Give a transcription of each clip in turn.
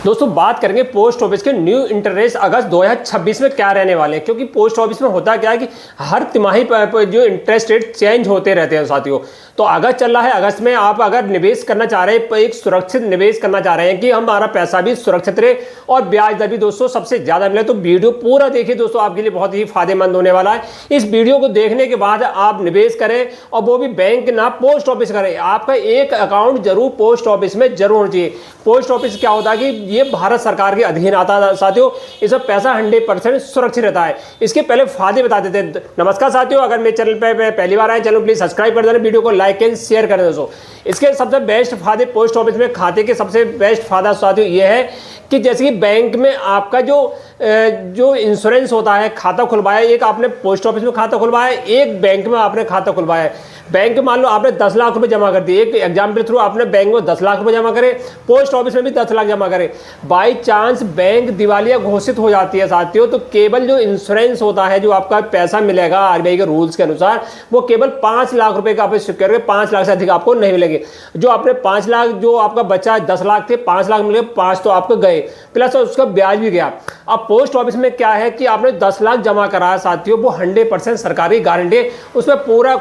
दोस्तों बात करेंगे पोस्ट ऑफिस के न्यू इंटरेस्ट अगस्त 2026 में क्या रहने वाले हैं, क्योंकि पोस्ट ऑफिस में होता क्या है कि हर तिमाही जो इंटरेस्ट रेट चेंज होते रहते हैं साथियों। तो अगस्त चल रहा है, अगस्त में आप अगर निवेश करना चाह रहे हैं, एक सुरक्षित निवेश करना चाह रहे हैं कि हमारा पैसा भी सुरक्षित रहे और ब्याज दर भी दोस्तों सबसे ज्यादा मिले, तो वीडियो पूरा देखिए दोस्तों, आपके लिए बहुत ही फायदेमंद होने वाला है। इस वीडियो को देखने के बाद आप निवेश करें और वो भी बैंक ना पोस्ट ऑफिस करें। आपका एक अकाउंट जरूर पोस्ट ऑफिस में जरूर होना चाहिए। पोस्ट ऑफिस क्या होता है कि ये भारत सरकार के अधीन आता है साथियों, इसमें पैसा 100% सुरक्षित रहता है। इसके पहले फायदे बता देते हैं। नमस्कार साथियों, अगर मेरे चैनल पे पहली बार आए, चैनल प्लीज सब्सक्राइब कर देना, वीडियो को लाइक एंड शेयर कर देना दोस्तों। इसके सबसे बेस्ट फायदे पोस्ट ऑफिस में खाते के सबसे बेस्ट फायदा साथियों ये है कि जैसे कि बैंक में आपका जो इंश्योरेंस होता है, खाता खुलवाया, एक आपने पोस्ट ऑफिस में खाता खुलवाया, एक बैंक में आपने खाता खुलवाया। बैंक में मान लो आपने 10 लाख रुपए जमा कर दिए, एक एग्जाम के थ्रू आपने बैंक में 10 लाख रुपए जमा करे, पोस्ट ऑफिस में भी 10 लाख जमा करे। बाई चांस बैंक दिवालिया घोषित हो जाती है साथियों, तो केवल जो इंश्योरेंस होता है, जो आपका पैसा मिलेगा आरबीआई के रूल्स के अनुसार, वो केवल 5 लाख रुपए का आप सिक्योर करें, 5 लाख से अधिक आपको नहीं मिलेंगे। जो आपने 5 लाख जो आपका बचा 10 लाख थे, 5 लाख मिले, 5 तो आपको गए, प्लस उसका ब्याज भी गया। अब पोस्ट ऑफिस में क्या है कि आपने 10 लाख जमा करा साथियों, वो 100% सरकारी गारंटी है, उसमें पूरा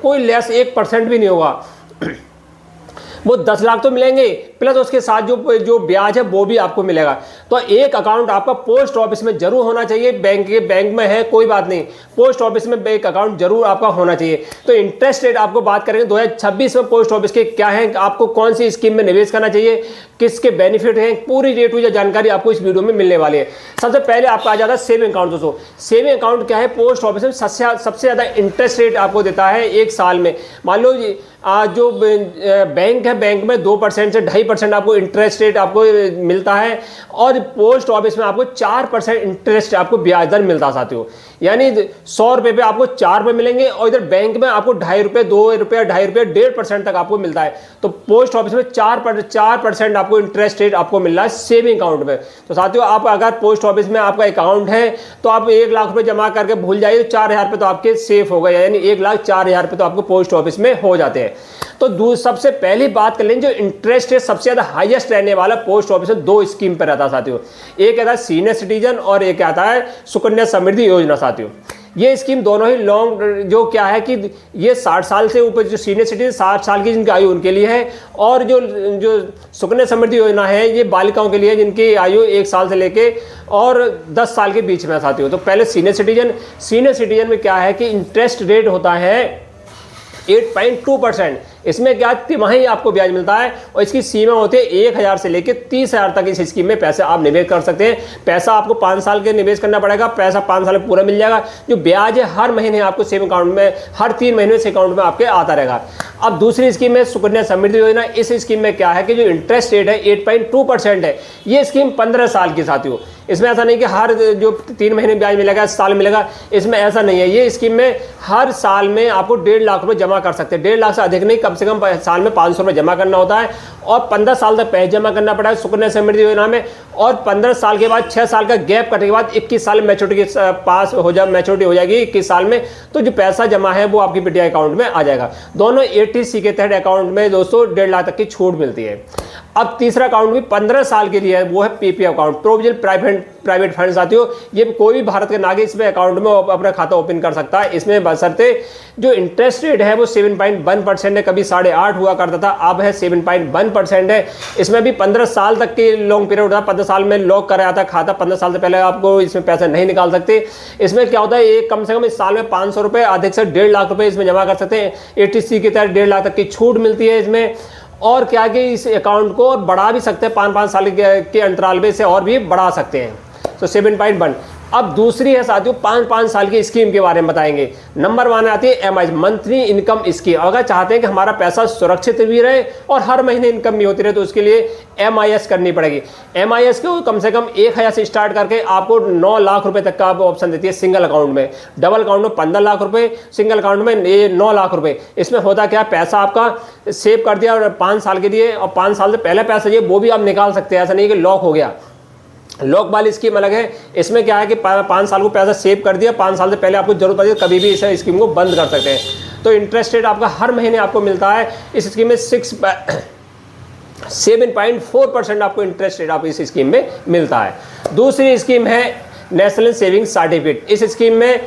कोई लेस 1% भी नहीं होगा। वो 10 लाख तो मिलेंगे, प्लस उसके साथ जो ब्याज है वो भी आपको मिलेगा। तो एक अकाउंट आपका पोस्ट ऑफिस में जरूर होना चाहिए। बैंक में है कोई बात नहीं, पोस्ट ऑफिस में एक अकाउंट जरूर आपका होना चाहिए। तो इंटरेस्ट रेट आपको बात करेंगे 2026 में पोस्ट ऑफिस के क्या है, आपको कौन सी स्कीम में निवेश करना चाहिए, किसके बेनिफिट हैं, पूरी रेट टू जानकारी आपको इस वीडियो में मिलने वाली है। सबसे पहले आपका आ जाता है सेविंग अकाउंट। दोस्तों सेविंग अकाउंट क्या है, पोस्ट ऑफिस में सबसे ज्यादा इंटरेस्ट रेट आपको देता है एक साल में। मान लो जो बैंक है, बैंक में 2% से 2.5% आपको इंटरेस्ट रेट आपको मिलता है, और पोस्ट ऑफिस में आपको 4% इंटरेस्ट आपको ब्याज दर मिलता है साथियों। यानी 100 रुपये पे आपको 4 रुपये मिलेंगे, और इधर बैंक में आपको 2.5 रुपये, 2 रुपये, 2.5 रुपये, 1.5% तक आपको मिलता है। तो पोस्ट ऑफिस में 4% आपको इंटरेस्ट रेट आपको मिल रहा है सेविंग अकाउंट में। तो साथियों आप अगर पोस्ट ऑफिस में आपका अकाउंट है तो आप 1 लाख रुपये जमा करके भूल जाइए, 4,000 रुपये तो आपके सेफ हो गए, यानी 1,04,000 रुपये तो आपको पोस्ट ऑफिस में हो जाते हैं। तो सबसे पहली बात कर लें, जो इंटरेस्ट रेट सबसे ज्यादा हाईएस्ट रहने वाला पोस्ट ऑफिस में 2 स्कीम पर रहता है साथियों। एक आता है सीनियर सिटीजन और एक आता है सुकन्या समृद्धि योजना साथियों। ये स्कीम दोनों ही लॉन्ग, जो क्या है कि ये 60 साल से ऊपर जो सीनियर सिटीजन 60 साल की जिनकी आयु उनके लिए है, और जो सुकन्या समृद्धि योजना है ये बालिकाओं के लिए जिनकी आयु 1 साल से लेके और 10 साल के बीच में साथियों। तो पहले सीनियर सिटीजन में क्या है कि इंटरेस्ट रेट होता है 8.2%। इसमें क्या तिमाही आपको ब्याज मिलता है, और इसकी सीमा होती है 1,000 से लेकर 30,000 तक इस स्कीम में पैसे आप निवेश कर सकते हैं। पैसा आपको 5 साल के निवेश करना पड़ेगा, पैसा 5 साल में पूरा मिल जाएगा। जो ब्याज है हर महीने आपको सेविंग अकाउंट में, हर 3 महीने से अकाउंट में आपके आता रहेगा। अब दूसरी स्कीम है सुकन्या समृद्धि योजना। इस स्कीम में क्या है कि जो इंटरेस्ट रेट है 8.2% है। ये स्कीम 15 साल की साथियों। इसमें ऐसा नहीं कि हर जो 3 महीने ब्याज मिलेगा, साल मिलेगा, इसमें ऐसा नहीं है। ये स्कीम में हर साल में आपको 1.5 लाख रुपए जमा कर सकते हैं। 1.5 लाख से अधिक नहीं, कम से कम साल में 500 रुपये जमा करना होता है, और 15 साल तक पैसे जमा करना पड़ा है सुकन्या समृद्धि योजना में। और 15 साल के बाद 6 साल का गैप कटने के बाद 21 साल मैच्योरिटी के पास मैच्योरिटी हो जाएगी 21 साल में, तो जो पैसा जमा है वो आपकी पीटीआई अकाउंट में आ जाएगा। दोनों एटीसी के तहत अकाउंट में दोस्तों 1.5 लाख तक की छूट मिलती है। अब तीसरा अकाउंट भी 15 साल के लिए है, वो है PPF account, provision private fund साथियों। ये कोई भी भारत के नागरिक इसमें अकाउंट में अपना खाता ओपन कर सकता है। इसमें बशर्ते जो इंटरेस्ट रेट है वो 7.1% है, कभी 8.5 हुआ करता था, अब है 7.1% है। इसमें भी 15 साल तक के लॉन्ग पीरियड होता है, 15 साल में लॉक कराया था खाता, 15 साल से पहले आपको इसमें पैसे नहीं निकाल सकते। इसमें क्या होता है, एक कम से कम इस साल में 500 रुपये, अधिक से 1.5 लाख रुपये इसमें जमा कर सकते हैं। एटीसी के तहत 1.5 लाख तक की छूट मिलती है इसमें। और क्या कि इस अकाउंट को बढ़ा भी सकते हैं, 5-5 साल के अंतराल में से और भी बढ़ा सकते हैं। तो 7.1। अब दूसरी है साथियों 5-5 साल की स्कीम के बारे में बताएंगे। नंबर 1 आती है एमआई, मंथली इनकम स्कीम। अगर चाहते हैं कि हमारा पैसा सुरक्षित भी रहे और हर महीने इनकम भी होती रहे, तो उसके लिए एमआईएस करनी पड़ेगी। एमआईएस को कम से कम 1,000 से स्टार्ट करके आपको 9 लाख रुपए तक का ऑप्शन देती है सिंगल अकाउंट में। डबल अकाउंट में 15 लाख रुपए, सिंगल अकाउंट में ये 9 लाख रुपए। इसमें होता क्या, पैसा आपका सेव कर दिया और 5 साल के लिए, और 5 साल से पहले पैसा ये वो भी आप निकाल सकते हैं। ऐसा नहीं कि लॉक हो गया, लॉक वाली स्कीम अलग है। इसमें क्या है कि 5 साल को पैसा सेव कर दिया, 5 साल से पहले आपको जरूरत पड़ी कभी भी इस स्कीम को बंद कर सकते हैं। तो इंटरेस्ट रेट आपका हर महीने आपको मिलता है। इस स्कीम में 7.4% आपको इंटरेस्ट रेट आप इस स्कीम में मिलता है। दूसरी स्कीम है नेशनल सेविंग सर्टिफिकेट। इस स्कीम में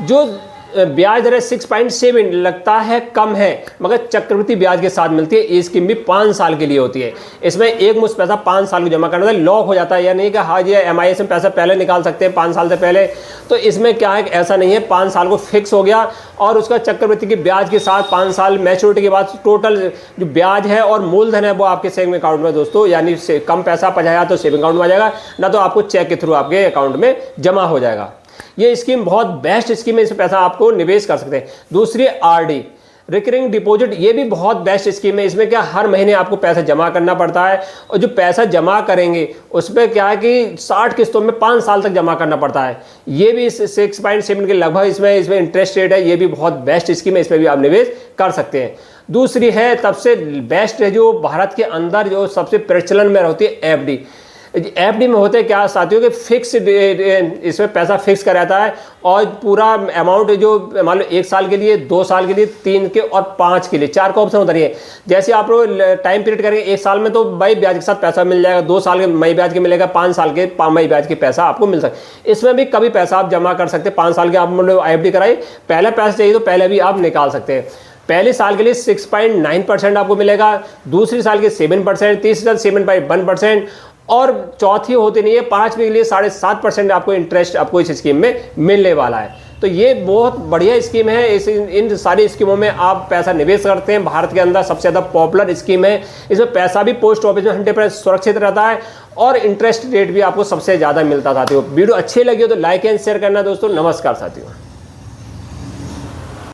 जो ब्याज दर 6.7 लगता है कम है, मगर चक्रवृद्धि ब्याज के साथ मिलती है। ये स्कीम भी 5 साल के लिए होती है। इसमें एक मुश्त पैसा 5 साल को जमा करना है, लॉक हो जाता है। या नहीं कि हाँ ये MIS में पैसा पहले निकाल सकते हैं 5 साल से पहले, तो इसमें क्या है, ऐसा नहीं है। 5 साल को फिक्स हो गया और उसका चक्रवृद्धि की ब्याज के साथ 5 साल मैच्योरिटी के बाद टोटल जो ब्याज है और मूलधन है वो आपके सेविंग अकाउंट में दोस्तों, यानी कम पैसा 50,000 तो सेविंग अकाउंट में आ जाएगा, ना तो आपको चेक के थ्रू आपके अकाउंट में जमा हो जाएगा। ये स्कीम बहुत बेस्ट स्कीम है, इसमें पैसा आपको निवेश कर सकते हैं। दूसरी RD रिकरिंग डिपॉजिट, ये भी बहुत बेस्ट स्कीम है। इसमें क्या हर महीने आपको पैसा जमा करना पड़ता है और जो पैसा जमा करेंगे उस पर क्या है कि 60 किस्तों में 5 साल तक जमा करना पड़ता है। ये भी 6.7 के लगभग इसमें इंटरेस्ट रेट है। ये भी बहुत बेस्ट स्कीम है, इसमें भी आप निवेश कर सकते हैं। दूसरी है सबसे बेस्ट है जो भारत के अंदर जो सबसे प्रचलन में होती है FD। FD में होते क्या साथियों कि फिक्स इसमें पैसा फिक्स कर रहता है और पूरा अमाउंट जो मान लो 1 साल के लिए, 2 साल के लिए, 3 के और 5 के लिए, 4 का ऑप्शन होता है। जैसे आप लोग टाइम पीरियड करेंगे, 1 साल में तो मई ब्याज के साथ पैसा मिल जाएगा, 2 साल के मई ब्याज के मिलेगा, 5 साल के मई ब्याज के पैसा आपको मिल सकता है। इसमें भी कभी पैसा आप जमा कर सकते हैं। 5 साल के आप मतलब FD कराई, पहले पैसा चाहिए तो पहले भी आप निकाल सकते हैं। पहले साल के लिए 6.9% आपको मिलेगा, दूसरी साल के 7%, तीसरी साल 7.1% और चौथी होती नहीं है 5वीं के लिए 7.5% आपको इंटरेस्ट आपको इस स्कीम में मिलने वाला है। तो ये बहुत बढ़िया स्कीम है। इन सारी स्कीमों में आप पैसा निवेश करते हैं। भारत के अंदर सबसे ज़्यादा पॉपुलर स्कीम है। इसमें पैसा भी पोस्ट ऑफिस में 100% सुरक्षित रहता है और इंटरेस्ट रेट भी आपको सबसे ज़्यादा मिलता है। साथियों वीडियो अच्छी लगी हो तो लाइक एंड शेयर करना दोस्तों। नमस्कार साथियों।